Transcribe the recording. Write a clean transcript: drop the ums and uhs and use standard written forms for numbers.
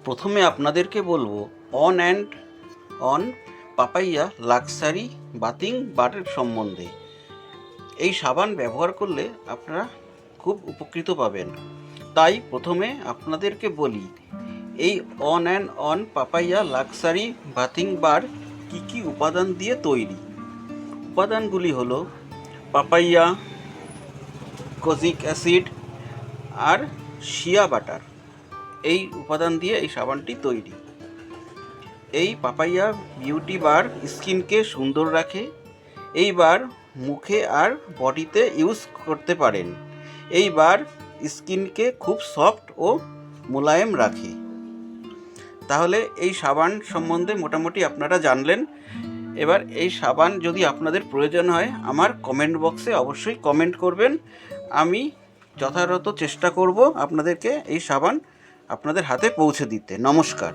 প্রথমে আপনাদেরকে বলবো on and on papaya luxury bathing বারের সম্বন্ধে। এই সাবান ব্যবহার করলে আপনারা খুব উপকৃত পাবেন। তাই প্রথমে আপনাদেরকে বলি এই on and on papaya luxury bathing bar কী কী উপাদান দিয়ে তৈরি। উপাদানগুলি হলো পাপাইয়া, কোজিক অ্যাসিড আর শিয়া বাটার। এই উপাদান দিয়ে এই সাবানটি তৈরি। এই পাপাইয়া বিউটি বার স্কিনকে সুন্দর রাখে। এই বার মুখে আর বডিতে ইউজ করতে পারেন। এই বার স্কিনকে খুব সফট ও মোলায়েম রাখে। তাহলে এই সাবান সম্বন্ধে মোটামুটি আপনারা জানলেন। এবার এই সাবান যদি আপনাদের প্রয়োজন হয় আমার কমেন্ট বক্সে অবশ্যই কমেন্ট করবেন। আমি যথাযথ চেষ্টা করব আপনাদেরকে এই সাবান আপনাদের হাতে পৌঁছে দিতে। নমস্কার।